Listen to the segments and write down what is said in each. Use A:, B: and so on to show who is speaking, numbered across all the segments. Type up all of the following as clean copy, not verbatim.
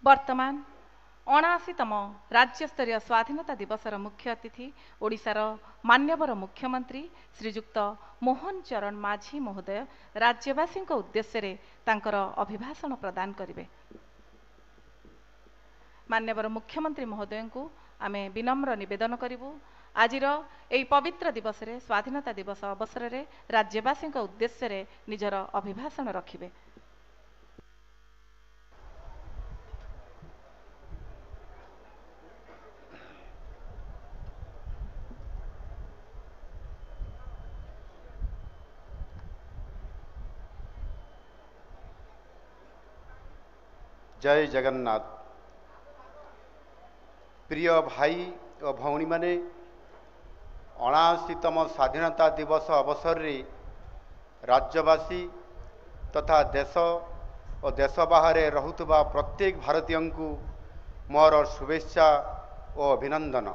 A: वर्तमान 79तम राज्यस्तरीय स्वाधीनता दिवसर मुख्य अतिथि ओडिशार मान्यवर मुख्यमंत्री श्रीजुक्त मोहन चरण माझी महोदय राज्यवासी उद्देश्य तांकर अभिभाषण प्रदान करिवे। मान्यवर मुख्यमंत्री महोदय को आमे विनम्र निवेदन करिवु आजिर एई पवित्र दिवस रे स्वाधीनता दिवस अवसर रे राज्यवासी उद्देश्य रे निजर अभिभाषण रखिबे।
B: जय जगन्नाथ। प्रिय भाई और भौणी माने 79तम स्वाधीनता दिवस अवसर रे राज्यवासी तथा देश और देश बाहर रहुतबा प्रत्येक भारतीय को मोर शुभेच्छा और अभिनंदन।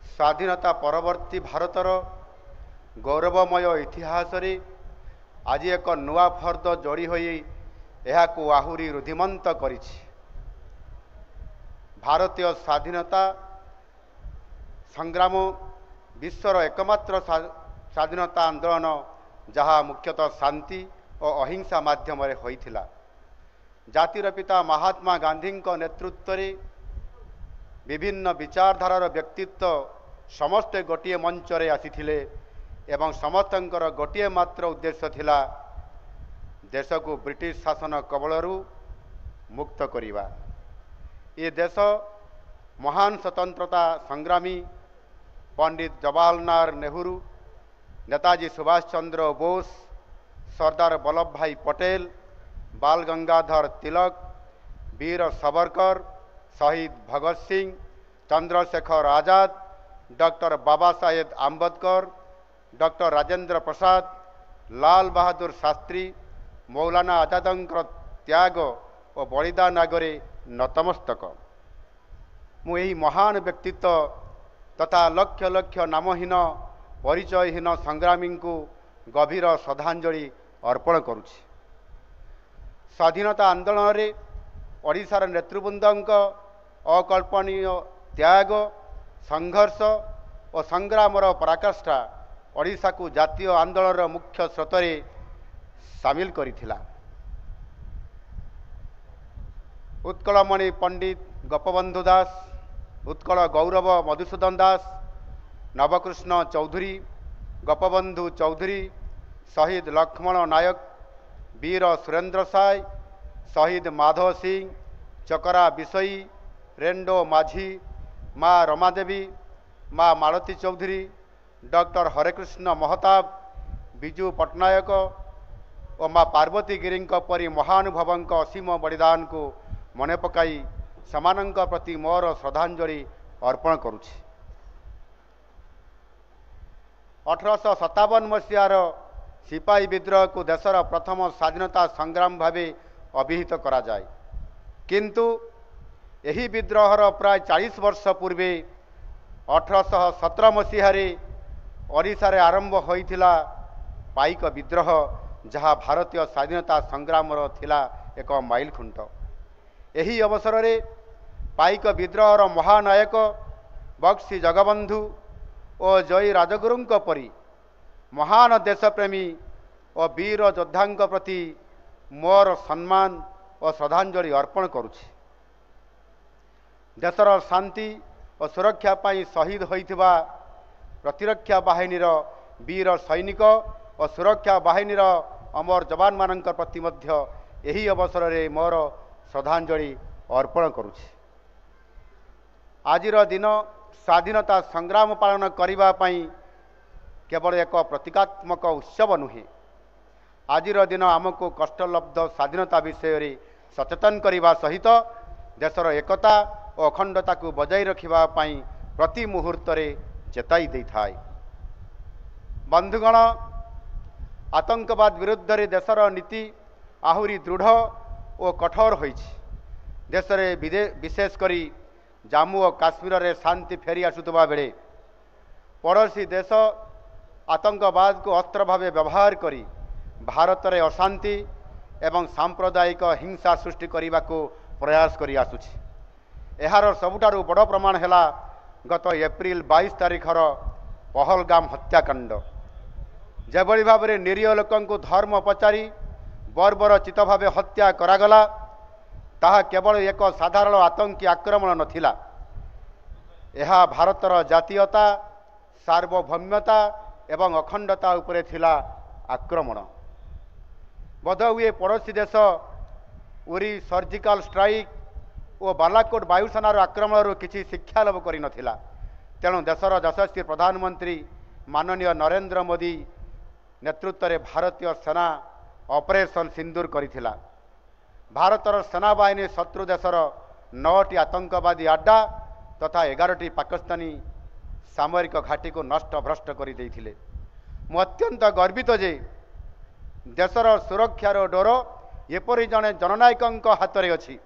B: स्वाधीनता परवर्ती भारतर गौरवमय इतिहास रे आज एक नुआ फर्द जोड़ी होई एहाकु आहुरी रुधिमंत करिछि। भारतीय स्वाधीनता संग्राम विश्वर एकमात्र स्वाधीनता आंदोलन जहाँ मुख्यतः शांति और अहिंसा माध्यम होइथिला। जातिर पिता महात्मा गांधी नेतृत्व रे विभिन्न विचारधारार व्यक्तित्व समस्ते गोटे मंच रे आसीथिले एवं समस्तंकर गोटे मात्र उद्देश्य थिला देश को ब्रिटिश शासन कबलरू मुक्त करिवा। ये देश महान स्वतंत्रता संग्रामी पंडित जवाहरलाल नेहरू, नेताजी सुभाष चंद्र बोस, सरदार वल्लभ भाई पटेल, बाल गंगाधर तिलक, वीर सावरकर, शहीद भगत सिंह, चंद्रशेखर आजाद, डॉक्टर बाबा साहेब आम्बेडकर, डॉक्टर राजेंद्र प्रसाद, लाल बहादुर शास्त्री, मौलाना आजादंकर त्याग और बलिदान आगरे नतमस्तक। मु एही महान व्यक्तित्व तथा लक्ष लक्ष नामहीन परिचयहीन संग्रामी को गभीर श्रद्धांजलि अर्पण करुछि। स्वाधीनता आंदोलन रे ओडिशार नेतृवृंदक अकल्पनीय त्याग, संघर्ष और संग्रामर पराकाष्ठा ओडिशा को जातीय आंदोलन मुख्य स्रोतरे सामिल करिथिला। उत्कलमणि पंडित गोपबंधु दास, उत्कल गौरव मधुसूदन दास, नवकृष्ण चौधरी, गोपबंधु चौधरी, शहीद लक्ष्मण नायक, वीर सुरेंद्र साय, शहीद माधव सिंह, चकरा बिसई, रेंडो माझी, माँ रमादेवी, माँ मालती चौधरी, डॉक्टर हरेकृष्ण महताब, विजु पट्टनायक और माँ पार्वती गिरी परी महानुभवों असीम बलिदान को मन पकाई समानक प्रति मोर श्रद्धांजलि अर्पण करुछि। 1857 मसीहार सिपाही विद्रोह को देशर प्रथम स्वाधीनता संग्राम भावे अभिहित करा जाए, किंतु यही विद्रोहर प्राय 40 वर्ष पूर्वे 1817 मसीह ओडिशा रे आरंभ होइथिला पाइक विद्रोह, जहाँ भारतीय स्वाधीनता संग्राम थिला एक माइल खुंट। यही अवसर रे पाइक विद्रोहर महानायक बक्सी जगबंधु और जयी राजगुरुंक परी महान देशप्रेमी और वीर योद्धांक प्रति मोर सम्मान और श्रद्धांजलि अर्पण करुछि। देशर शांति और सुरक्षा पाई शहीद होइथिबा प्रतिरक्षा बाहिनीर वीर सैनिक और सुरक्षा बाहिनीर अमर जवान मानक प्रति मध्य यही अवसर रे मोर श्रद्धांजलि अर्पण करुछि। आजिर दिन स्वाधीनता संग्राम पालन करिबा पई केवल एक प्रतीकात्मक उत्सव नुहे, आजिर दिन आमको कष्टलब्ध स्वाधीनता विषय रे सचेतन करने सहित देशर एकता और अखंडता को बजाय रखिबा पई प्रति मुहूर्त रे चेताई दै थाए। बंधुगण, आतंकवाद विरुद्ध रे देशर नीति आहुरी दृढ़ और कठोर होइछि। देश रे विशेष करी जम्मू और काश्मीर रे शांति फेरी आसुतबा बेले पड़ोसी देश आतंकवाद को अस्त्र भावे व्यवहार करी भारत रे अशांति एवं सांप्रदायिक हिंसा सृष्टि करने को प्रयास करी आसुछि। एहार सबुठारु बड़ प्रमाण है गत एप्रिल 22 तारिखर पहलगाम हत्याकांड। जेभली भाव में निरीह लोक धर्म पचारि बर्बरचित भाव हत्या करागला ताहा केवल एक साधारण आतंकी आक्रमण नथिला। यह भारतर जातीयता सार्वभौम्यता एवं अखंडता उपरे थिला आक्रमण। बोधहुए पड़ोशी देश उरी सर्जिकल स्ट्राइक और बालाकोट वायुसेनार आक्रमण किसी शिक्षा लाभ कर नथिला। तेणु देशर यशस्वी प्रधानमंत्री माननीय नरेंद्र मोदी नेतृत्व में भारतीय सेना ऑपरेशन सिंदूर करिथिला। भारतर सेनाबाहिनी शत्रु देशर 9टी आतंकवादी अड्डा तथा 11टी पाकिस्तानी सामरिक घाटी को नष्ट भ्रष्ट कर देइथिले। मु अत्यंत गर्वित जे देशर सुरक्षार डोर एपरी जड़े जननायक हाथ में अच्छी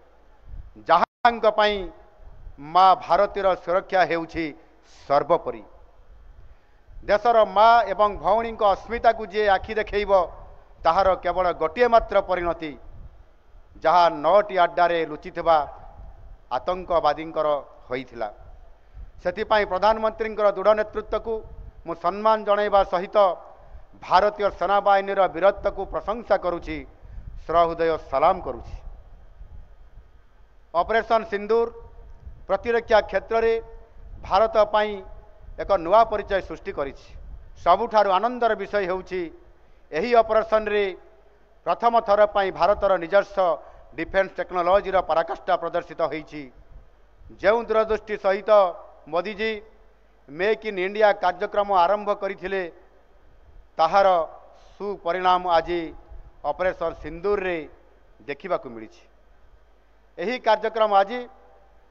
B: जहां पई माँ भारतीय सुरक्षा हेउछि सर्वोपरि। देशर माँ एवं भौणी अस्मिता को जी आखि देखैब ताहार केवल गोटे मात्र परिणति जहाँ 9टी अड्डारे लुचिथिबा आतंकवादी होइथिला। सेथिपाई प्रधानमंत्री दृढ़ नेतृत्व को मु सम्मान जणाइबा सहित भारतीय सेनाबाहिनी वीरत्व को प्रशंसा करुछि, सहृदय सलाम करुछि। ऑपरेशन सिंदूर प्रतिरक्षा क्षेत्र में भारत पाई एक नुआ परिचय सृष्टि करिछि। सबुठारु आनंदर विषय हेउछि एही ऑपरेशन रे प्रथम थर पाई भारतर निजस्व डिफेन्स टेक्नोलॉजीर पराकाष्ठा प्रदर्शित होइछि। जो दूरदृष्टि सहित मोदीजी मेक इन इंडिया कार्यक्रम आरंभ करथिले ताहार सुपरिणाम आज ऑपरेशन सिंदूर रे देखिबाकु मिलिछि। एही कार्यक्रम आज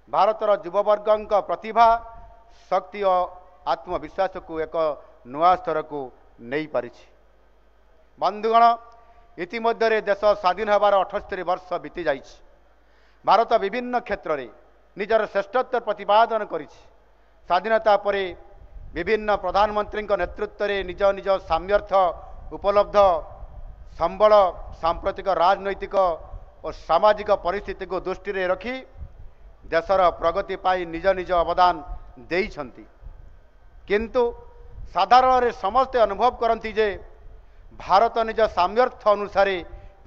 B: भारतर युववर्ग प्रतिभा शक्ति और आत्मविश्वास को एक नुआ स्तर को नहीं पारिछि। बंधुगण, इतिमध्य देश स्वाधीन होबार 78 वर्ष बीती जाइछि। भारत विभिन्न क्षेत्र में निजर श्रेष्ठत्व प्रतिपादन करिछि। स्वाधीनता परे विभिन्न प्रधानमंत्री नेतृत्व में निज निज सामर्थ्य उपलब्ध संबल सांप्रतिक राजनैतिक और सामाजिक परिस्थिति को दृष्टि में रखी देशर प्रगति पाई निज निज अवदान देइछंती। किंतु साधारण समस्ते अनुभव करती जे भारत निज सामर्थ्य अनुसार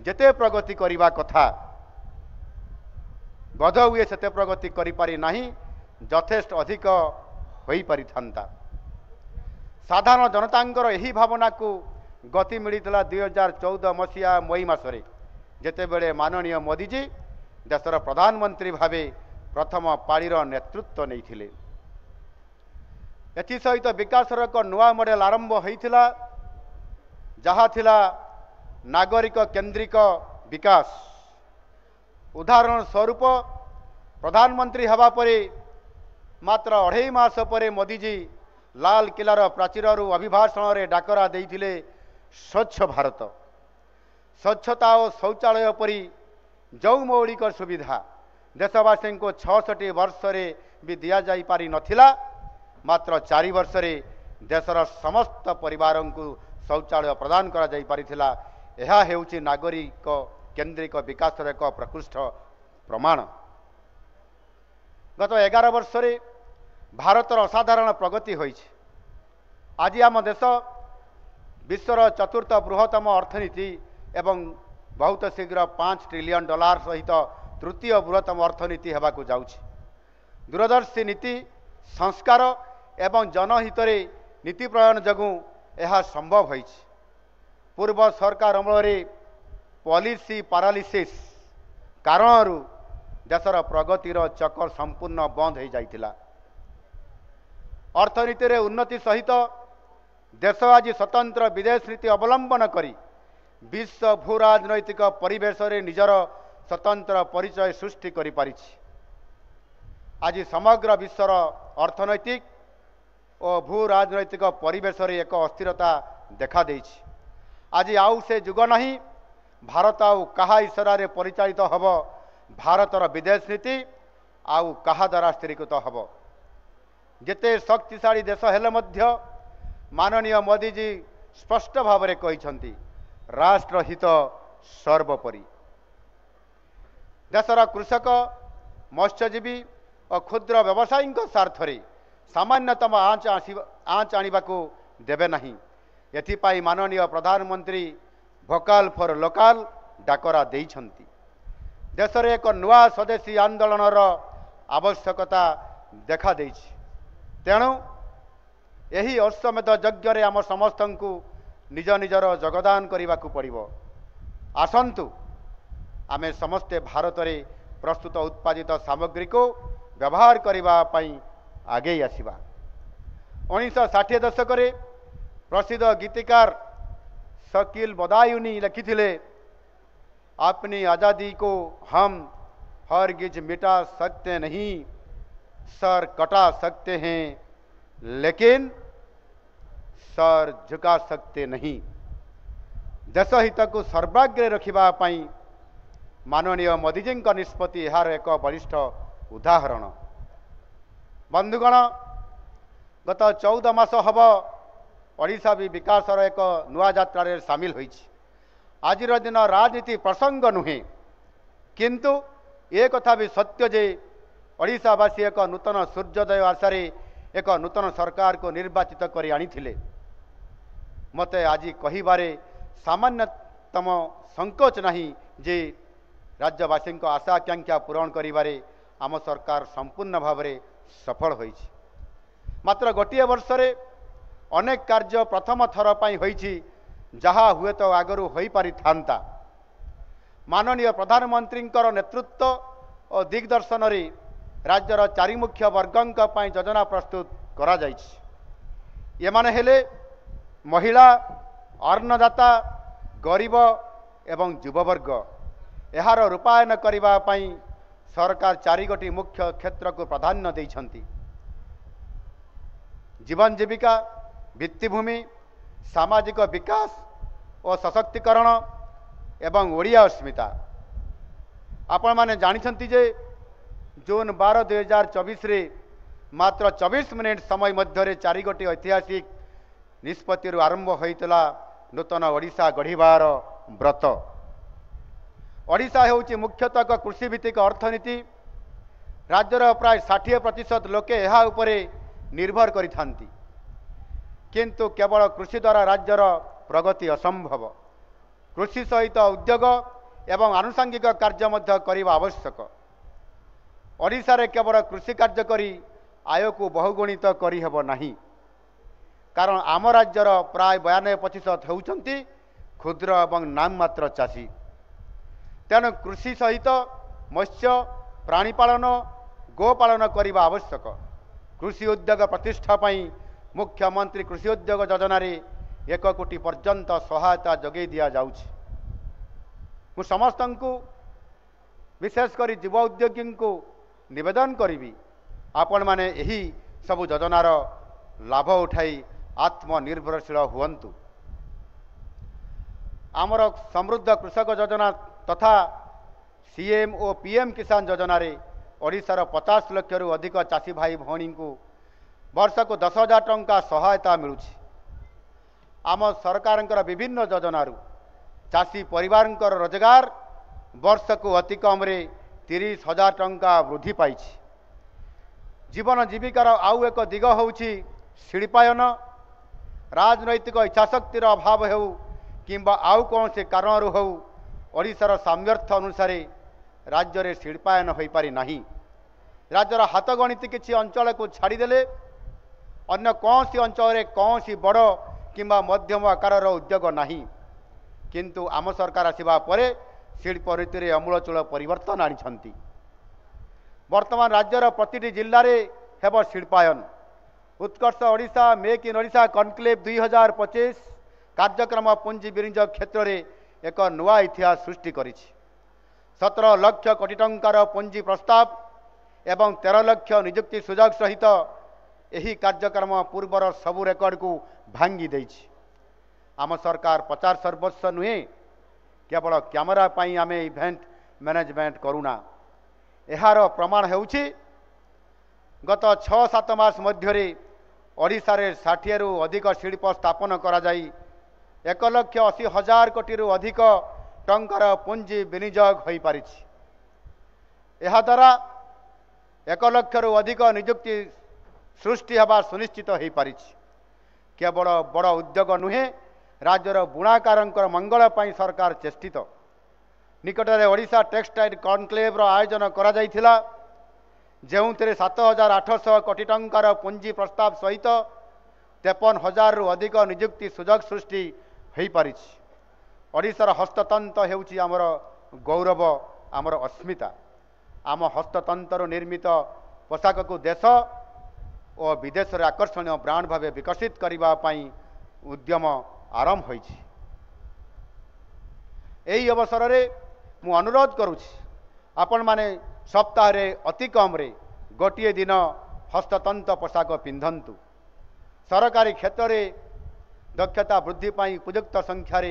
B: जेते प्रगति करिबा कथा बोध हुए सेते प्रगति करि पारि नाही, यथेष्ट अधिक होई पारिथांता। साधारण जनतांकर एही भावना को गति मिलितला 2014 मसीहा मई मासरे जेतेबेले माननीय मोदीजी देशर प्रधानमंत्री भावे प्रथम पाळीर नेतृत्व नैथिले। एथि सहित विकासर एक नुआ मॉडेल आरंभ होइथिला जहा थिला नागरिक केंद्रिक विकास। उदाहरण स्वरूप प्रधानमंत्री हवा परे मात्र 2.5 मास परे मोदीजी लाल किलार प्राचीरु अभिभाषण रे डाकरा देइथिले स्वच्छ भारत। स्वच्छता और शौचालय परी जो मौलिक सुविधा देशवासी को 66 वर्ष रे भी दिया जाई पारि नथिला, मात्र 4 वर्ष रे देशर समस्त परिवार को शौचालय प्रदान करा जाई पारिथिला। यह हेउछि नागरिक केंद्रिक विकास एक प्रकृष्ट प्रमाण। गत 11 वर्ष रे भारतर असाधारण प्रगति होइछि। आज आम देश विश्वर चतुर्थ बृहत्तम अर्थनीति एवं बहुत शीघ्र $5 ट्रिलियन सहित तृतीय बृहत्तम अर्थनीति हेबाकु जाउछि। दूरदर्शी नीति संस्कार एवं जनहित नीति प्रणयन जगू यह संभव होइछि। पूर्व सरकार अमल पॉलिसी पैरालिसिस कारण देशर प्रगतिर चक्कर संपूर्ण बंद हो जाइतिला। अर्थनीति रे उन्नति सहित देश आज स्वतंत्र विदेश नीति अवलंबन करी विश्व भू राजनैतिक परिवेश रे निजर स्वतंत्र परिचय सृष्टि करि पारिछि। आज समग्र विश्वर अर्थनैतिक और भू राजनैतिक परिवेश रे एक अस्थिरता देखा देइछि। आज आउ से जुग नहीं भारत आउ कहा इशारा रे परिचालित हब भारतर विदेश नीति आउ कहा द्वारा स्थिरीकृत हब। जेते शक्तिशाली देश हेले मध्य माननीय मोदीजी स्पष्ट भाव में कहिछंती राष्ट्रहित सर्वोपरि। देशर कृषक मत्स्यजीवी और क्षुद्र व्यवसायी स्वार्थरे सामान्यतम आँच आने को देवे नहीं। एथिपाई माननीय प्रधानमंत्री भोकाल फॉर लोकाल डाकरा देइछंती। देश में एक नुआ स्वदेशी आंदोलनर आवश्यकता देखा देइछि। तेणु यही अश्वमेध यज्ञ आम समस्त को निज निजर योगदान करने को पड़िबो। आसंतु आमे समस्ते भारत में प्रस्तुत उत्पादित सामग्री को व्यवहार करने आगे आसिबा। 1960 दशक प्रसिद्ध गीतिकार शकील बदायूनी लिखिथिले, अपनी आज़ादी को हम हरगिज मिटा सकते नहीं, सर कटा सकते हैं लेकिन सर झुका सकते नहीं। देश हित को सर्वाग्रे रखिबा पई माननीय मोदीजी निष्पत्ति यार एक बलिष्ठ उदाहरण। बंधुगण, गत 14 मास हब ओडिशा भी विकासर एक नुआ यात्रा सामिल होइछि। आजिर दिन राजनीति प्रसंग नुहे, किंतु ए कथा भी सत्य जे ओडिशावासी एक नूतन सूर्योदय आशारे एक नूतन सरकार को निर्वाचित कर आनी। मते आज कहिबारे सामान्यतम संकोच नहीं जे राज्यवासी आशा आकांक्षा पूरण करिबारे आम सरकार संपूर्ण भाव में सफल होइछि। मात्र गोटे वर्ष रे अनेक कार्य प्रथम थर पई होइछि जहा हुए तो आगरू होई पारि थांता। माननीय प्रधानमंत्री नेतृत्व और दिग्दर्शन रे राज्यर चारि मुख्य वर्गंक पई योजना प्रस्तुत करा जाइछि। एमाने हेले महिला, अन्नदाता, गरीब एवं युववर्ग। यार रूपायन करबा पई सरकार 4 गोटी मुख्य क्षेत्र को प्राधान्य देइछंती। जीवन जीविका, भित्तिभूमि, सामाजिक विकास और सशक्तिकरण एवं ओडिया अस्मिता। आपण माने जानिछंती जे जून 12, 2024 रे मात्र 24 मिनिट समय मध्य 4 गोटी ऐतिहासिक निष्पत्ति आरंभ होइतला नूतन ओडिशा गढ़िबार व्रत। ओडिशा हेउची मुख्यतः एक कृषिभित्तिक अर्थनीति। राज्यर प्राय 60% लोके यहा उपरे निर्भर करिथांती, किंतु केवल कृषि द्वारा राज्यर प्रगति असंभव। कृषि सहित उद्योग एवं आनुषंगिक कार्य मध्य करबा आवश्यक। ओडिशा रे केवल कृषि कार्य करी आय को बहुगुणित करी हेबो नाही, कारण आम राज्यर प्राय 92% होउचंती क्षुद्र एवं नाममात्र चाषी। तेणु कृषि सहित मत्स्य, प्राणीपालन, गोपालन करबा आवश्यक। कृषि उद्योग प्रतिष्ठा पई मुख्यमंत्री कृषि उद्योग योजना रे 1 कोटी पर्यंत सहायता जगै दिया जाउछि। मु समस्त को विशेषकर युवा उद्योगी को निवेदन करी आपण माने यही सब योजनार लाभ उठाई आत्मनिर्भरशील हुअन्तु। आमर समृद्ध कृषक योजना तथा सीएम और पीएम किसान योजना रे ओडिशार 50 लाख रु अधिक चाषी भाई भौणी को वर्ष को 10,000 टंका सहायता मिलुछि। आम सरकार विभिन्न योजनारू चाषी परिवार रोजगार वर्ष को अति कम 30,000 टंका वृद्धि पाई। जीवन जीविकार आउ एक दिग होउछि शिल्पायन। राजनैतिक इच्छाशक्तिर अभाव हेउ किंबा आउ कौन से कारण हो ओडिशार सामर्थ्य अनुसार राज्य रे शिल्पायन हो पारि नाही। राज्यर हाथ गणित किछि अंचल को छाड़ीदेले अन्य कौन सी अंचल कौन सी बड़ किंबा मध्यम आकार उद्योग नाही, किंतु आम सरकार आसिबा परे शिल्प रीति रे अमूलचूल परिवर्तन आनिछंती। वर्तमान राज्यर प्रतिटी जिल्ला रे हेब शिल्पायन। Utkarsh Odisha make in Odisha conclave 2025 कार्यक्रम पुंजी विनियोग क्षेत्र रे एक नुआ इतिहास सृष्टि करिछि। 17 लाख कोटी टंकार पुंजी प्रस्ताव एवं 13 लाख नियुक्ति सुजोग सहित यही कार्यक्रम पूर्वर सबु रेकर्ड को भांगी देछि। आम सरकार 50 वर्ष नुहे केवल कैमेरा पाई आमे इवेंट मैनेजमेंट करूना। यार प्रमाण हेउछि गत 6-7 मास मध्य ओडिशा रे 60 रु अधिक शिल्प स्थापन करा जाई 1,80,000 कोटी रु अधिक टंकार पुंजी विनियोग होई पारिछि। एहाद्वारा 1 लक्षरू अधिक नियुक्ति सृष्टि हेबा सुनिश्चित हो पारि। केवल बड़ उद्योग नुहे, राज्यर बुणाकारंकर मंगल पाई सरकार चेष्टित। निकटरे ओडिशा टेक्सटाइल कॉन्क्लेव आयोजन करा जायथिला, जेउथिरे 7,800 कोटी टंकार पुंजी प्रस्ताव सहित 53,000 रु अधिक नियुक्ति सुजोग सृष्टि हो पारि। ओडिशार हस्ततंत्र हेउची आमर गौरव, आमर अस्मिता। आम हस्ततंत्र निर्मित पोशाक को देश और विदेश रे आकर्षणीय ब्रांड भाव विकसित करने उद्यम आरंभ होइछि। एही अवसर रे मु अनुरोध करुछि, आपण माने सप्ताह रे अति कम रे गोटे दिन हस्ततंत्र पोशाक पिंधंतु। सरकारी क्षेत्र में दक्षता वृद्धि पाई उपयुक्त संख्यार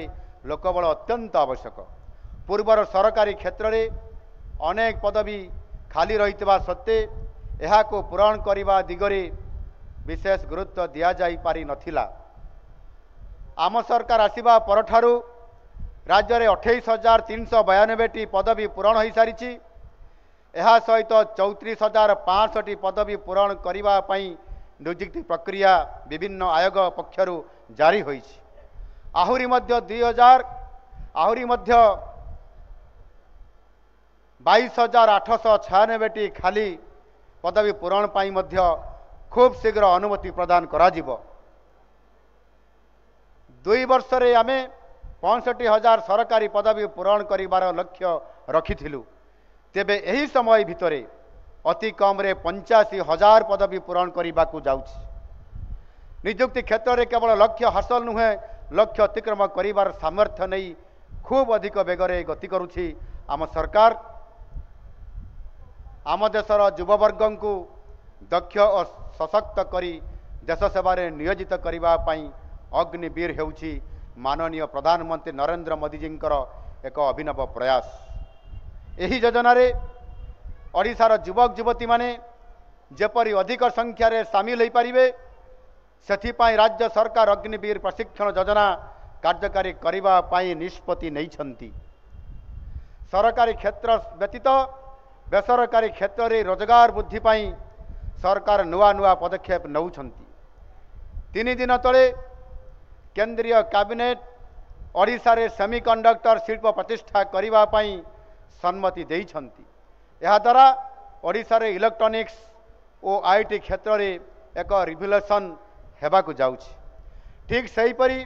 B: लोकबल अत्यंत आवश्यक। पूर्वर सरकारी क्षेत्र में अनेक पदवी खाली रही सत्वे यह पूरण करने दिगरे विशेष गुरुत्व दि जाई पारि नथिला। आम सरकार आसिबा परठारु राज्य में 28,392 पदवी पूरण हो सारी। यह सहित 34,500 पदवी पूरण करने नियुक्ति प्रक्रिया विभिन्न आयोग पक्षरु जारी होइछि। आहुरी मध्य 22,896 खाली पदवी पूरण पाई मध्य खूब शीघ्र अनुमति प्रदान करा जिवो। 2 वर्ष रे आमे 65,000 सरकारी पदवी पूरण करिवार लक्ष्य रखिथिलु। तेबे एही समय भितरे अति कम रे 85,000 पदवी पूरण करने को जाउछि। नियुक्ति क्षेत्र में केवल लक्ष्य हासिल नुहे, लक्ष्य अतिक्रम करिवार सामर्थ्य नहीं खूब अधिक बेगरे गति करुछि आम सरकार। आम देशर युववर्ग को दक्ष और सशक्त करी देश सेवारे नियोजित करने अग्निवीर हेउछि माननीय प्रधानमंत्री नरेंद्र मोदी जी एक अभिनव प्रयास। एही योजन ओडिशार युवक युवती माने जेपरी अधिक संख्यार सामिल हो पारे, से राज्य सरकार अग्निवीर प्रशिक्षण योजना कार्यकारी करने निष्पत्ति नहीं। सरकारी क्षेत्र व्यतीत बेसरकारी क्षेत्र में रोजगार वृद्धि पाई सरकार नुआ नुआ पदक्षेप नौछंती। 3 दिन तले केंद्रीय कैबिनेट ओडिशा रे सेमीकंडक्टर शिल्प प्रतिष्ठा करने सम्मति देइछंती। यह द्वारा ओडिशा रे इलेक्ट्रोनिक्स और आईटी क्षेत्र में एक रिवोल्यूशन हेबाकु जाउछि। ठीक सेहीपरि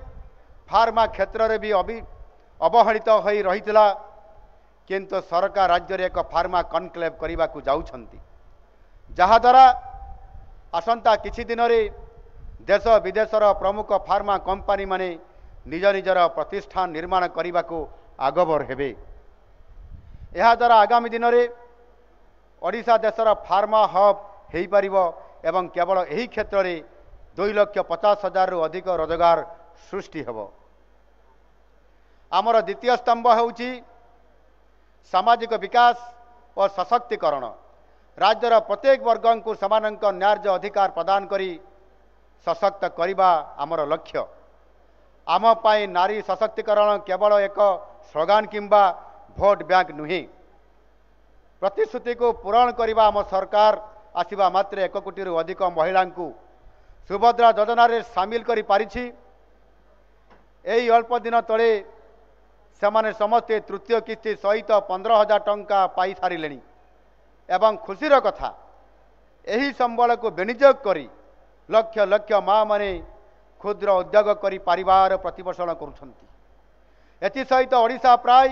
B: फार्मा क्षेत्र में भी अवहेलित हो रहितिला, किंतु सरकार राज्य रे एक फार्मा कनक्लेव करने को जाउछंती, जहा द्वारा आसंता किछि दिन रे देश विदेशर प्रमुख फार्मा कंपनी माने निज निजर प्रतिष्ठान निर्माण करने को आगभर हेबे। यह द्वारा आगामी दिन में ओडिशा देशर फार्मा हब हो पारिबो एवं केवल यही क्षेत्र में 2,50,000 रु अधिक रोजगार सृष्टि हेबो। आमर द्वितीय स्तंभ होउछि सामाजिक विकास और सशक्तिकरण। राज्यर प्रत्येक वर्ग को समानक न्याय्य अधिकार प्रदान करी सशक्त करवा आमर लक्ष्य। आम पाई नारी सशक्तिकरण केवल एक स्लोगान किंबा भोट बैंक नुहे, प्रतिश्रुति को पूरण करने आम सरकार आसिबा मात्र 1 कोटी रु अधिक महिला को सुभद्रा योजना रे सामिल करि पारिछि। एही अल्प दिन तले सेमाने समस्ते तृतीय किस्ती सहित 15,000 टंका पाई सारिलेनी एवं खुशीर कथा एही संबल को विनियोग करी लक्ष लक्ष माँ माने क्षुद्र उद्योग करी परिवार प्रतिपोषण करुछंती। एथि सहित ओडिशा प्राय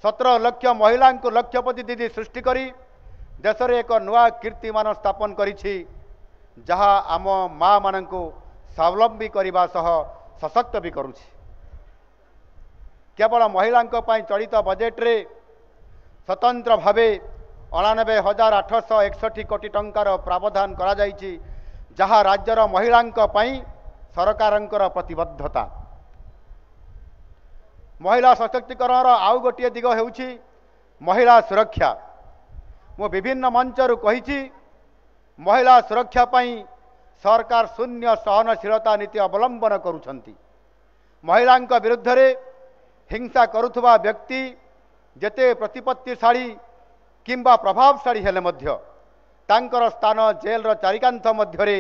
B: 17 लाख महिला को लक्षपति दीदी सृष्टि करी देश में एक नुआ कीर्तिमान स्थापन करिछि, जहा आम माँ मान स्वावलंबी करने सह सशक्त भी करुछि। केवल महिला चलित बजेट रे स्वतंत्र भावे 89,861 कोटी टंकार प्रावधान करा जाइछि, जहा राज्यर महिला सरकारंकर प्रतिबद्धता। महिला सशक्तिकरण आउ गोटे दिग हेउछि महिला सुरक्षा। मु विभिन्न मंचरु कहिछि महिला सुरक्षा पाई सरकार शून्य सहनशीलता नीति अवलंबन करुछंती। महिला विरुद्ध रे हिंसा करुथुवा व्यक्ति जेते प्रतिपत्तिशाली किंबा प्रभावशाली हेले मध्य तांकर स्थान जेलर चारिकांथ मध्यरे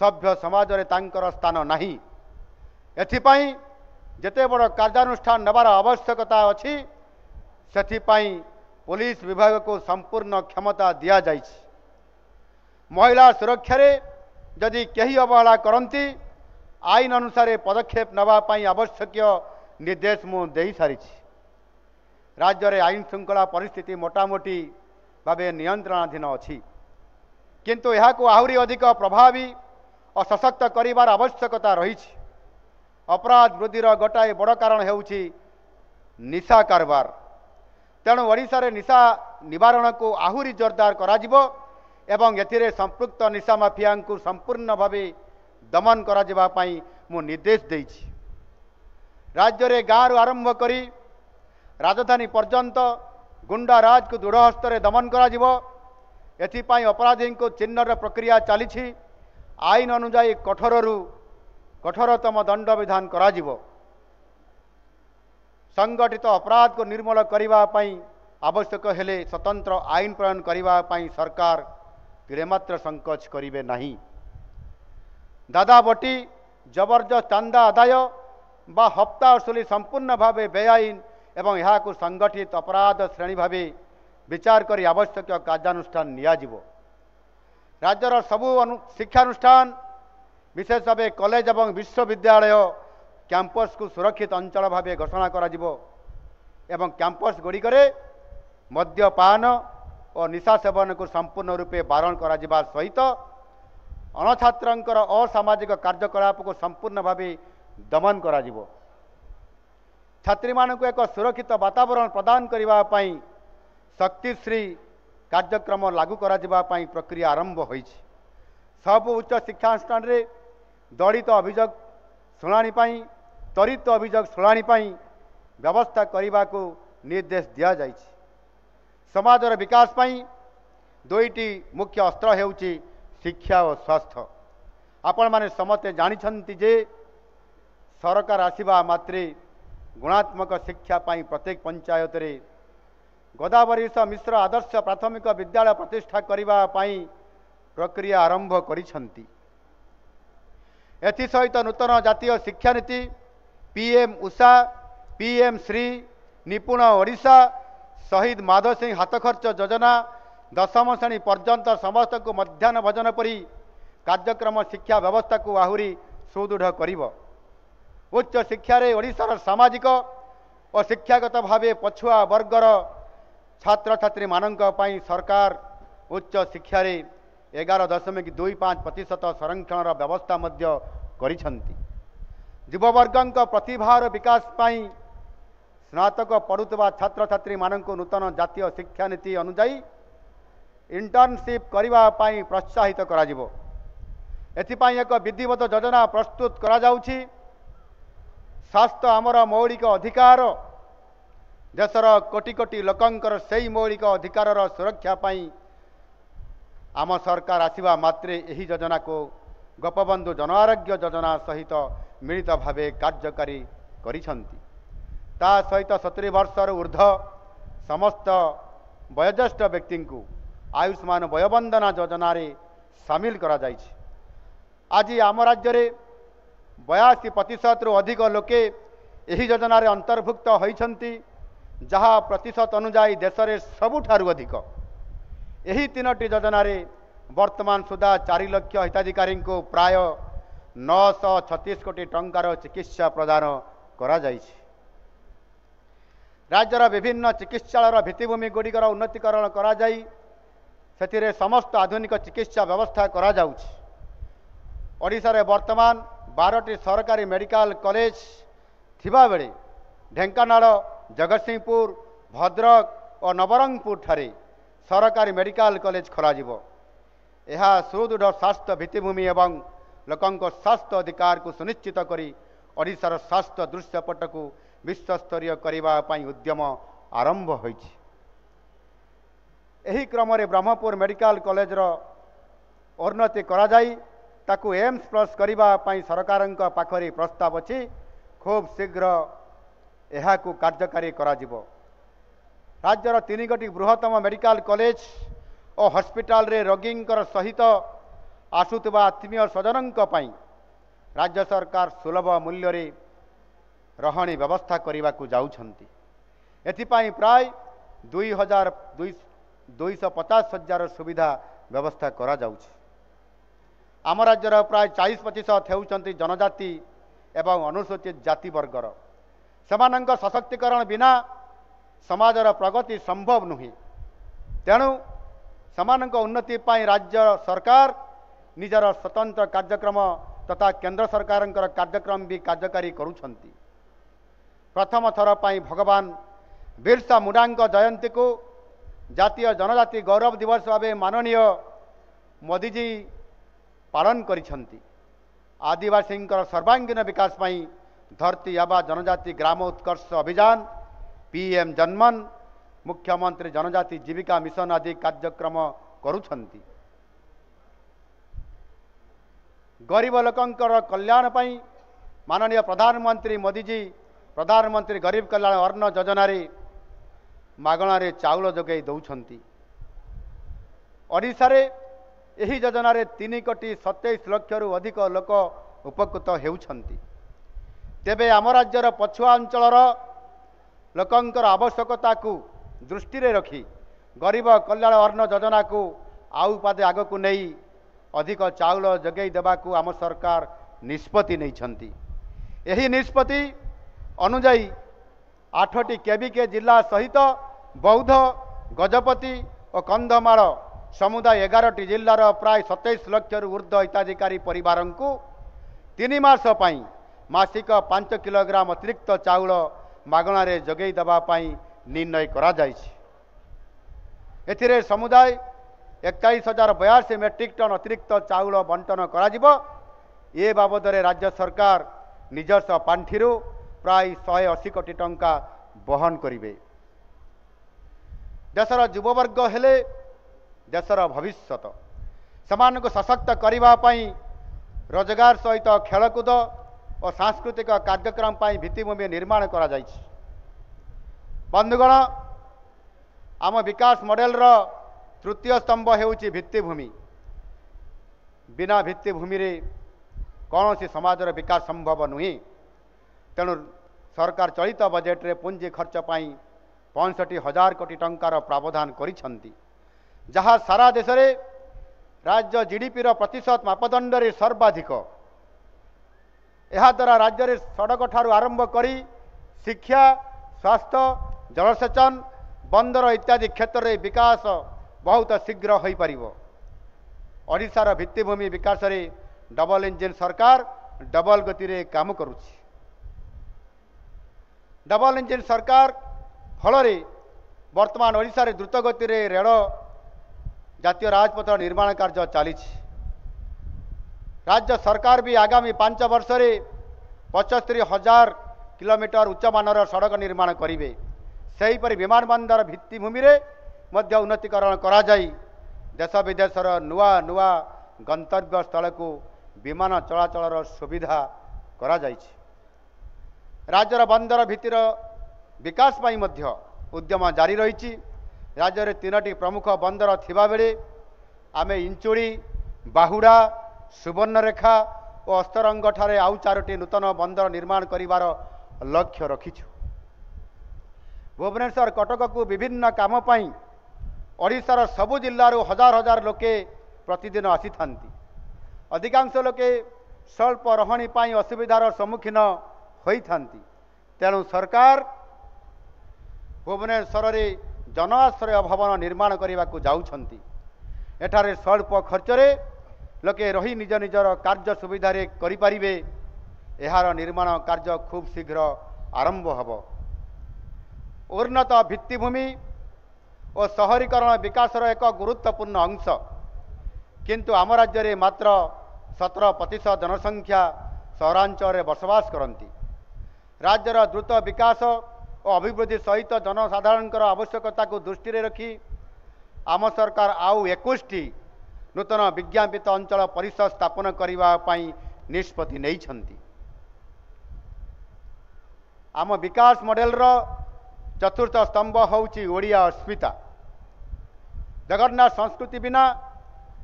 B: सभ्य समाज रे तांकर स्थान नाही। एथिपाई जेते बड़ कार्यानुष्ठान नबार आवश्यकता अछि सेथिपाई पुलिस विभाग को संपूर्ण क्षमता दिया जाइछि। महिला सुरक्षा रे यदि केही अवहेला करंती आईन अनुसार पदक्षेप नवा पाई आवश्यक निर्देश मु देई सारिछि। राज्य रे आईन श्रृंखला परिस्थिति मोटामोटी भावे नियंत्रणाधीन अछि, किंतु यह को आहुरी अधिक प्रभावी और सशक्त करिवार आवश्यकता रहिछि। अपराध वृद्धिर गोटाए बड़ कारण हेउछि निशा कारबार। तेणु ओडिशा रे निशा निवारण को आहुरी जोरदार कराजिबो एवं एथिरे संपृक्त निशा माफिया को संपूर्ण भावे दमन करा पाई मु निर्देश देइछि। राज्य रे गाँव आरंभ करी राजधानी पर्यंत गुंडा राज को दृढ़ हस्तर दमन करा एथिपाई अपराधी को चिन्हर प्रक्रिया चली। आईन अनुजाई कठोरतम दंड विधान करा संगठित अपराध को निर्मूल करने आवश्यक हेले स्वतंत्र आईन प्रणयन करने सरकार तिरेमात्र संकोच करिवे नहीं। दादा बटी जबरदस्त चांदा आदाय बा हप्ता असुली संपूर्ण भावे बेआईन एवं यहाँ को संगठित अपराध श्रेणी भावे विचार करी आवश्यक कार्यानुष्ठान नियाजिबो। राज्यर सबु शिक्षानुष्ठान विशेष भाव कॉलेज एवं विश्वविद्यालय कैंपस को सुरक्षित अंचल भावे घोषणा करा जिवो एवं कैंपस गुड़िकरे मद्यपान और निशा सेवन को संपूर्ण रूपे बारण करा जिबा सहित अणछात्रंकर असामाजिक कार्यकलाप को संपूर्ण भावे दमन करा जिवो। छात्री मानक एक सुरक्षित वातावरण प्रदान करने पाई शक्तिश्री कार्यक्रम लागू करा जिबा पाई प्रक्रिया आरंभ होइछि। सब उच्च शिक्षानुष्ठान रे दलित अभियोग शुणाणी पाई त्वरित अभियोग शुणाणी पाई व्यवस्था करने को निर्देश दिया जाइछि। समाजर विकास पाई दुईटी मुख्य अस्त्र हेउछि शिक्षा और स्वास्थ्य। आपण माने समस्ते जानिछंती जे सरकार आसीबा मात्रे गुणात्मक शिक्षा पाई प्रत्येक पंचायत रे गोदावरीश मिश्र आदर्श प्राथमिक विद्यालय प्रतिष्ठा करने पाई प्रक्रिया आरंभ करिछंती। एथि सहित नूतन जातीय शिक्षा नीति पीएम उषा पीएम श्री निपुण ओडिशा शहीद माधव सिंह हाथ खर्च योजना 10म श्रेणी पर्यंत समस्त को मध्याह्न भोजन परी कार्यक्रम शिक्षा व्यवस्था को आहुरी सुदृढ़ करिवो। उच्च शिक्षा रे ओडिशार सामाजिक और शिक्षागत भावे पछुआ वर्गर छात्र छात्री मानक पई सरकार उच्च शिक्षा रे 11.25% संरक्षण व्यवस्था मध्य करिछंती। युववर्गक प्रतिभार विकास पाई स्नातक पढ़ुवा छात्र छात्री मानक नूतन जातीय शिक्षा नीति अनुजाई इंटर्नशिप करने पाई प्रोत्साहित करा जिवो। एथिपाई एक विधिवत योजना प्रस्तुत करा जाउछि। स्वास्थ्य आमर मौलिक अधिकार देशर कोटि कोटि लोकंकर सेही मौलिक अधिकार सुरक्षा पाई आम सरकार आसिबा मात्रे एही योजना को गोपबंधु जन आरोग्य योजना सहित मिलित भावे कार्यकारी करिछंती। ता सहित 70 वर्षर ऊर्ध्व समस्त वयोज्येष्ठ व्यक्ति को आयुष्मान वयोवंदना योजना रे सामिल करा जाइछि। आज आम राज्य रे 82% रु अधिक लोके एही योजना रे अंतर्भुक्त होइछंती, जहा प्रतिशत अनुजाई देश रे सबुठारु अधिक। एही तीनोटी योजना रे वर्तमान सुधा 4 लाख हिताधिकारी को प्राय 936 कोटी टंकार चिकित्सा प्रदान करा जाइछि। राज्यर विभिन्न चिकित्सालय भित्तिभूमि गुड़िकर उन्नतीकरण करा जाई सेथिरे समस्त आधुनिक चिकित्सा व्यवस्था करा जाउछि। ओडिशा रे वर्तमान 12टी सरकारी मेडिकल कॉलेज थिबा बेले ढेंकानाल जगतसिंहपुर भद्रक और नवरंगपुर ठारे सरकारी मेडिकल कॉलेज खोलाजिबो। यह सुदृढ़ स्वास्थ्य भित्तिभूमि एवं लोकंक स्वास्थ्य अधिकार को सुनिश्चित करी ओडिशार स्वास्थ्य दृश्यपट को विश्वस्तरीय करने पाई उद्यम आरंभ होइछि। एही क्रम रे ब्रह्मपुर मेडिकल कॉलेज रो उन्नति करा जाई ताकू एम्स प्लस करने पाई सरकारंक पाखरे प्रस्ताव अछि। खूब शीघ्र यह को कार्यकारी करा जिवो। राज्यर 3 गोटी बृहत्तम मेडिकल कॉलेज और हॉस्पिटल रे रोगींकर सहित आसुवा आत्मीय स्वजन राज्य सरकार सुलभ मूल्य रे रहणी व्यवस्था करने को जाउछंती। एथिपाई प्राय 250,000 सुविधा व्यवस्था करा जाउछि। आम राज्यर प्राय 40% हेउछंती जनजाति एवं अनुसूचित जाति वर्गर। सेमानंक सशक्तिकरण बिना समाजर प्रगति संभव नुहे। तेणु सेमानंक उन्नति पाई राज्य सरकार निजर स्वतंत्र कार्यक्रम तथा केंद्र सरकारंकर कार्यक्रम भी कार्यकारी करुछंती। प्रथम थर पाई भगवान बिरसा मुंडांक जयंती को जातीय जनजाति गौरव दिवस भाव माननीय मोदीजी पालन करिछंती। आदिवासी सर्वांगीन विकास पाई धरती आबा जनजाति ग्राम उत्कर्ष अभियान, पीएम जनमन, मुख्यमंत्री जनजाति जीविका मिशन आदि कार्यक्रम करुछंती। गरीब लोकंकर कल्याण पाई माननीय प्रधानमंत्री मोदीजी प्रधानमंत्री गरीब कल्याण अन्न योजना रे मागणा रे चाउल जोगाई दौछंती। ओडिशा रे एही योजना रे 3,27 लाख रु अधिक लोक उपकृत हेउछंती। तेबे आम राज्यर पछुआ अंचलर लोकंकर आवश्यकता को दृष्टि रे रखी गरीब कल्याण अन्न योजना को आउ पादे आग को नहीं अधिक चाउल जोगाई देबा को आम सरकार निष्पत्ति नैछंती। एही निष्पत्ति अनुजाई 8टी केबीके जिला सहित बौद्ध, गजपति और कंधमाल समुदाय 11टी जिलार प्राय 27 लाख रु ऊर्ध्व हिताधिकारी परिवार को 3 मास पाई मासिक 5 किलोग्राम अतिरिक्त चाउल मागणा रे जोगाई देबा पाई निर्णय करा जायछि। एथिरे समुदाय 41,082 मेट्रिक टन अतिरिक्त चाउल बंटन करा जिवो। ए बाबद रे राज्य सरकार निजस्व पांठिरु प्राय 180 कोटी टंका बहन करिवे। देशर युववर्ग हेले देशर भविष्यत। समान को सशक्त करने पाई रोजगार सहित खेलकूद और सांस्कृतिक कार्यक्रम पाई भित्तिभूमि निर्माण करा जायछि। बंधुगण, आम विकास मॉडल रो तृतीय स्तंभ हेउछि भित्तिभूमि। बिना भित्तिभूमि रे कौन समाजर विकास संभव नुहे। तेणु सरकार चलित बजेट रे पुंजी खर्च पाई 65,000 कोटी टंकार प्रावधान करिछंती, जहाँ सारा देश रे राज्य जीडीपी रो प्रतिशत मापदंड रे सर्वाधिक। यह द्वारा राज्य रे सड़क ठारू आरंभ करी शिक्षा, स्वास्थ्य, जलसेचन, बंदर इत्यादि क्षेत्र रे विकास बहुत शीघ्र हो पारिबो। ओडिशार भित्तिभूमि विकास रे डबल इंजिन सरकार डबल गति रे काम करुछि। डबल इंजिन सरकार फल वर्तमान ओडिशा रे द्रुत गति रे रेल जातीय राजपथ निर्माण कार्य चली। राज्य सरकार भी आगामी 5 वर्ष रे 75,000 किलोमीटर उच्चमानर सड़क निर्माण करिवे। सेहीपरि विमानबंदर भित्तिभूमि रे मध्य उन्नतीकरण करा जाई देश विदेशर नुआ नुआ गंतव्य स्थल को विमान चलाचल सुविधा करा जाइछि। राज्यर बंदर भित्तिर विकास पाई मध्य उद्यम जारी रही। राज्य में 3टी प्रमुख बंदर थिबा बेले आमे इंचुड़ी, बाहुड़ा, सुवर्णरेखा और अस्तरंग ठारे आउ 4टी नूतन बंदर निर्माण करिवार लक्ष्य रखिछु। भुवनेश्वर कटक को विभिन्न काम पाई ओडिशार सबु जिल्लारू हजार हजार लोके प्रतिदिन आसी थांती। अधिकांश लोके स्वल्प रहणी पाई असुविधार सम्मुखीन होई थांती। तेणु सरकार भुवनेश्वर रे जनआश्रय भवन निर्माण करने को जाउछंती। एठारे स्वल्प खर्च रे लोके रही निज निजर कार्य सुविधा रे करि परिबे। एहार निर्माण कार्य खूब शीघ्र आरंभ हबो। उन्नत भित्तिभूमि और शहरीकरण विकासर एक गुरुत्वपूर्ण अंश, किंतु आम राज्य में मात्र 17% जनसंख्या सहरांचल बसवास करती। राज्यर द्रुत विकास और अभिवृद्धि सहित जनसाधारण आवश्यकता को दृष्टि रे रखी आम सरकार आउ 21टी नूतन विज्ञापित अंचल परिषद स्थापन करने निष्पत्ति नहीं। आम विकास मॉडल चतुर्थ स्तंभ होउची ओडिया अस्मिता। जगन्नाथ संस्कृति बिना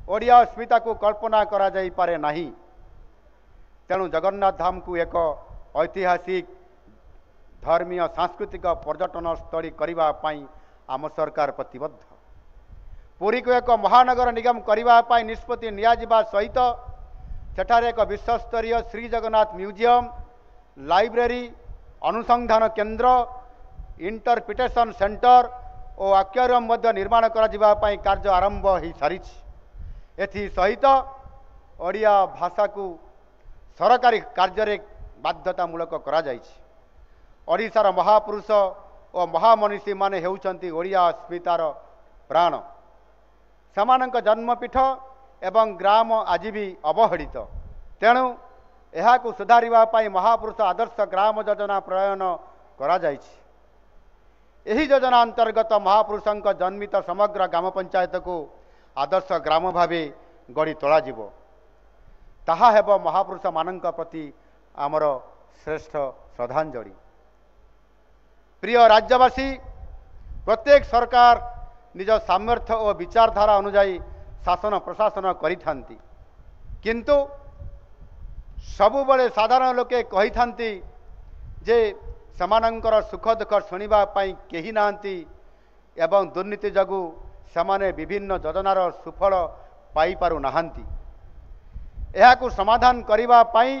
B: ओडिया अस्मिता को कल्पना करा जाई पारे नहीं। तेणु जगन्नाथ धाम को एक ऐतिहासिक धर्मीय सांस्कृतिक पर्यटन स्थली करिबा पाई आम सरकार प्रतिबद्ध। पुरी को एक महानगर निगम करिबा पाई निष्पत्ति नियाजिबा सहित सेठारे एक विश्वस्तरीय श्री जगन्नाथ म्यूजियम, लाइब्रेरी, अनुसंधान केंद्र, इंटरप्रिटेशन सेंटर और एक्वेरियम मध्य निर्माण करा पाई कार्य आरंभ हो सारी। एथि सहित ओडिया भाषा को सरकारी कार्य बाध्यतामूलक करा जायछि। ओडिशार महापुरुष और महामनीषी माने हेउचंती ओडिया अस्मितार प्राण। सेमानंक जन्मपीठ एवं ग्राम आज भी अवहेलित। तेणु यह सुधारिबा पाई महापुरुष आदर्श ग्राम योजना प्रणयन करा जायछि। एही योजना अंतर्गत महापुरुषंक जन्मित समग्र ग्राम पंचायत को आदर्श ग्राम भावे गढ़ी तोला जिवो। ताहा हेबो महापुरुष मानंक प्रति आमर श्रेष्ठ श्रद्धांजलि। प्रिय राज्यवासी, प्रत्येक सरकार निज सामर्थ्य और विचारधारा अनुजाई शासन प्रशासन करिथांती, किंतु सबुबले साधारण लोके कहिथांती जे समानंकर सुख दुख शुणिबा पाई केही नांती एवं दुर्नीति जगु समाने विभिन्न योजनार सुफल पाई पारु नाहांती। एहाकु समाधान करिबा पाई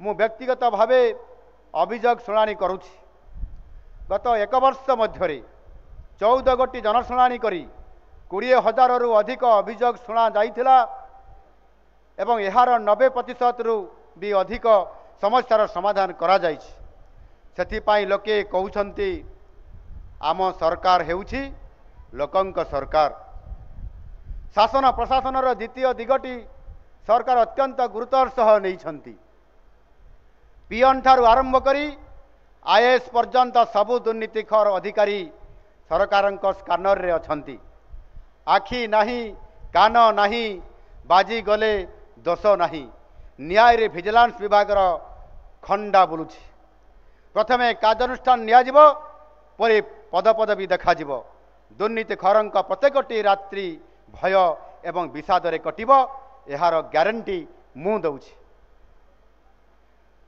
B: मु व्यक्तिगत भावे अभियोग शुणाणी करुछि। गत एक वर्ष मध्य 14 गोटी जनशुणाणी करी 20,000 रु अधिक अभियोग शुणा जाइथिला एवं एहार 90% रु भी अधिक समस्यार समाधान करा जाइछि। सेथिपाई लोके कहउछंती आम सरकार हेउछि लोकंक सरकार। शासन प्रशासन द्वितीय दिगटी सरकार अत्यंत गुरुतर सह नहीं। पीएन ठारू आरंभ करी आईएएस पर्यंत सबु दुर्नीतिखोर अधिकारी सरकारंक स्कानर रे अछंती। आखि नाही, कान नाही, बाजी गले दोष नाही। न्याय रे विजिलेंस विभाग खंडा बुलुछि। प्रथमे कार्यानुष्ठान नियाजिबो, परे पदपदवी देखाजिबो। दुर्नीतिखोरंक प्रत्येकटी रात्रि भय एवं विषादरे कटिबो, एहार ग्यारंटी मु दउछि।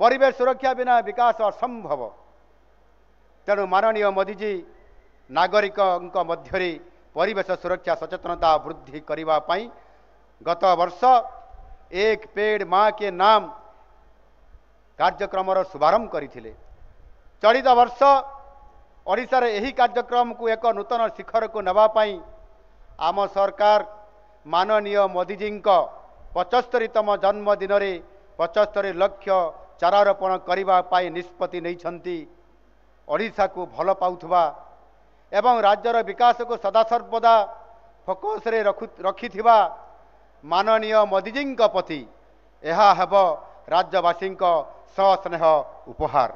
B: परिवेश सुरक्षा बिना विकास असंभव। तेणु माननीय मोदीजी नागरिक मध्य परिवेश सुरक्षा सचेतनता वृद्धि करिबा पाई गत वर्ष एक पेड़ माँ के नाम कार्यक्रम शुभारंभ करथिले। चलित वर्ष ओडिशा रे एही कार्यक्रम को एक नूतन शिखर को नवा पाई आम सरकार माननीय मोदीजी 75तम जन्मदिन रे 75 लाख चारारोपण करिबा पाई निष्पत्ति नैछंती। ओडिशा को भल पाउथबा एवं राज्यर विकास को सदा सर्वदा फोकस रे रखिथिबा माननीय मोदीजी प्रति यह हेब राज्यवासी सस्नेह उपहार।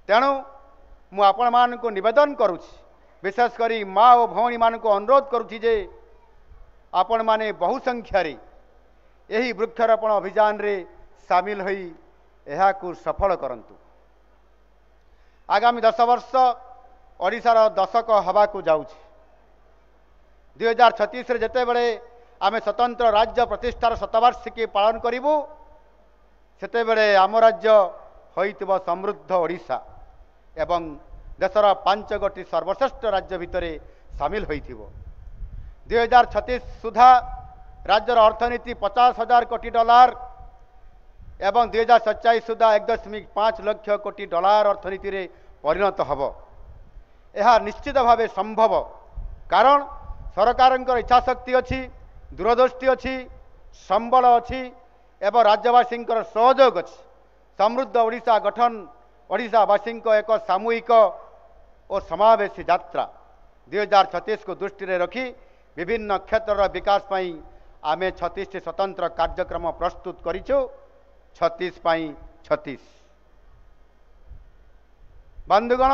B: तेणु मु आपण मान को निवेदन करुछि, विशेषकर माँ और भौणी मान को अनुरोध करुछि जे आपण माने बहु संख्यार यही वृक्षारोपण अभियान रे सामिल होई एहा को सफल करंतु। आगामी 10 वर्ष ओडिशार दशक हवा को जाउछि। 2036 रे जेते बेले आमे स्वतंत्र राज्य प्रतिष्ठार शतवार्षिकी पालन करिबु, सेते बेले आम राज्य होइतबो समृद्ध ओडिशा एवं देशर 5 गोटी सर्वश्रेष्ठ राज्य भितरे सामिल होइथिबो। 2036 सुधा राज्यर अर्थनीति 50,000 कोटी डॉलर एवं 2047 सुधा 1.5 लाख कोटी डॉलर अर्थनीति रे परिणत हब। यह निश्चित भावे संभव, कारण सरकारंकर इच्छाशक्ति अच्छी, दूरदृष्टि अच्छी, संबल अच्छी एवं राज्यवासी सहयोग अच्छी। समृद्ध ओडिशा गठन ओडिशावासी एक सामूहिक और समावेशी यात्रा 2036 को दृष्टि रे रखी विभिन्न क्षेत्र विकास पाई आमे 36 स्वतंत्र कार्यक्रम प्रस्तुत करिछु। 36 पाई 36 बंधुगण,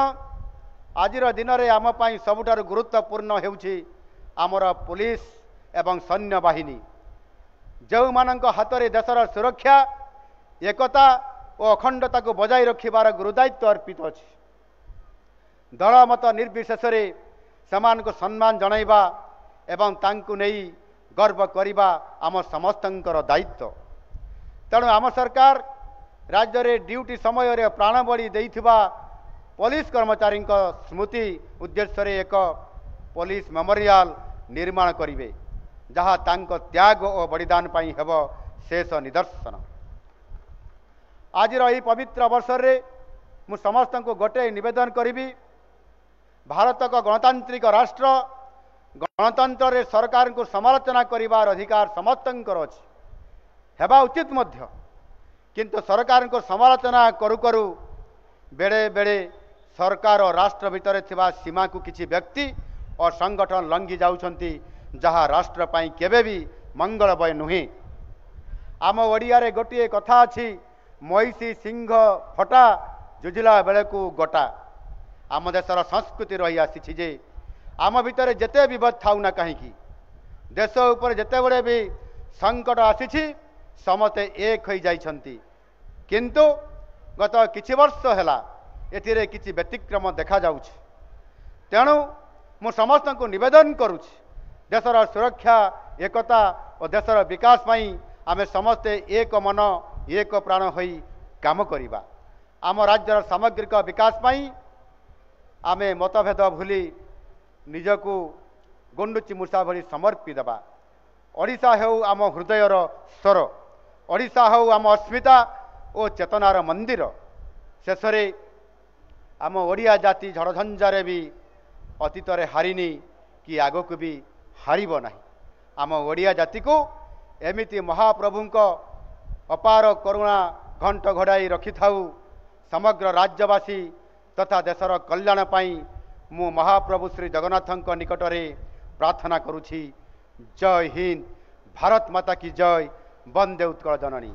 B: आज दिन में आम पाई सबुठार गुरुत्वपूर्ण हेउछि आमर पुलिस एवं सैन्य बाहिनी, जो मानक हाथ में देशर सुरक्षा, एकता और अखंडता को बजाय रखिबार गुरुदायित्व अर्पित अछि। ଦଳମତ ନିର୍ବିଶେଷରେ ସେମାନଙ୍କୁ ସମ୍ମାନ ଜଣାଇବା ଏବଂ ତାଙ୍କୁ ନେଇ ଗର୍ବ କରିବା ଆମ ସମସ୍ତଙ୍କର ଦାୟିତ୍ୱ। ତେଣୁ ଆମ ସରକାର ରାଜ୍ୟରେ ଡ୍ୟୁଟି ସମୟରେ ପ୍ରାଣବଳି ଦେଇଥିବା ପୋଲିସ କର୍ମଚାରୀଙ୍କ ସ୍ମୃତି ଉଦ୍ଦେଶ୍ୟରେ ଏକ ପୋଲିସ ମେମୋରିଆଲ ନିର୍ମାଣ କରିବେ, ଯାହା ତାଙ୍କ ତ୍ୟାଗ ଓ ବଳିଦାନ ପାଇଁ ହେବ ଶେଷ ନିଦର୍ଶନ। ଆଜିର ଏହି ପବିତ୍ର ଅବସରରେ ମୁଁ ସମସ୍ତଙ୍କୁ ଗୋଟିଏ ନିବେଦନ କରିବି, ଭାରତ ଏକ ଗଣତାନ୍ତ୍ରିକ ରାଷ୍ଟ୍ର। ଗଣତନ୍ତ୍ରରେ ସରକାରଙ୍କୁ ସମାଲୋଚନା କରିବାର ଅଧିକାର ସମସ୍ତଙ୍କର ଅଛି, ହେବା ଉଚିତ ମଧ୍ୟ। କିନ୍ତୁ ସରକାରଙ୍କୁ ସମାଲୋଚନା କରୁ କରୁ ବେଳେ ବେଳେ ସରକାର ଓ ରାଷ୍ଟ୍ର ଭିତରେ ଥିବା ସୀମାକୁ କିଛି ବ୍ୟକ୍ତି ଓ ସଂଗଠନ ଲଙ୍ଘି ଯାଉଛନ୍ତି, ଯାହା ରାଷ୍ଟ୍ର ପାଇଁ କେବେ ବି ମଙ୍ଗଳମୟ ନୁହେଁ। ଆମ ଓଡ଼ିଆରେ ଗୋଟିଏ କଥା ଅଛି, ମଇଁଷି ସିଂହ ଫଟା ଜୁଝିଲା ବେଳକୁ ଗୋଟା। ଆମ ଦେଶର ସଂସ୍କୃତି ରହି ଆସିଛି ଯେ ଆମ ଭିତରେ ଯେତେ ବିଭେଦ ଥାଉ ନା କାହିଁକି, ଦେଶ ଉପରେ ଯେତେବେଳେ ବି ସଂକଟ ଆସିଛି ସମସ୍ତେ ଏକ ହୋଇଯାଇଛନ୍ତି। କିନ୍ତୁ ଗତ କିଛି ବର୍ଷ ହେଲା ଏଥିରେ କିଛି ବ୍ୟତିକ୍ରମ ଦେଖାଯାଉଛି। ତେଣୁ ମୁଁ ସମସ୍ତଙ୍କୁ ନିବେଦନ କରୁଛି, ଦେଶର ସୁରକ୍ଷା, ଏକତା ଓ ଦେଶର ବିକାଶ ପାଇଁ ଆମେ ସମସ୍ତେ ଏକ ମନ ଏକ ପ୍ରାଣ ହୋଇ କାମ କରିବା। ଆମ ରାଜ୍ୟର ସାମଗ୍ରିକ ବିକାଶ ପାଇଁ ଆମେ ମତଭେଦ ଭୁଲି ନିଜକୁ ଗୁଣ୍ଡୁଚି ମୂଷା ଭଳି ସମର୍ପି ଦେବା। ଓଡ଼ିଶା ହେଉ ଆମ ହୃଦୟର ସ୍ୱର, ଓଡ଼ିଶା ହେଉ ଆମ ଅସ୍ମିତା ଓ ଚେତନାର ମନ୍ଦିର। ଶେଷରେ ଆମ ଓଡ଼ିଆ ଜାତି ଝଡ଼ଝଞ୍ଜାରେ ବି ଅତୀତରେ ହାରିନି କି ଆଗକୁ ବି ହାରିବ ନାହିଁ। ଆମ ଓଡ଼ିଆ ଜାତିକୁ ଏମିତି ମହାପ୍ରଭୁଙ୍କ ଅପାର କରୁଣା ଘଣ୍ଟ ଘୋଡ଼ାଇ ରଖିଥାଉ। ସମଗ୍ର ରାଜ୍ୟବାସୀ ତଥା ଦେଶର କଲ୍ୟାଣ ପାଇଁ ମୁଁ ମହାପ୍ରଭୁ ଶ୍ରୀ ଜଗନ୍ନାଥଙ୍କ ନିକଟରେ ପ୍ରାର୍ଥନା କରୁଛି। ଜୟ ହିନ୍ଦ, ଭାରତ ମାତା କି ଜୟ, ବନ୍ଦେ ଉତ୍କଳ ଜନନୀ।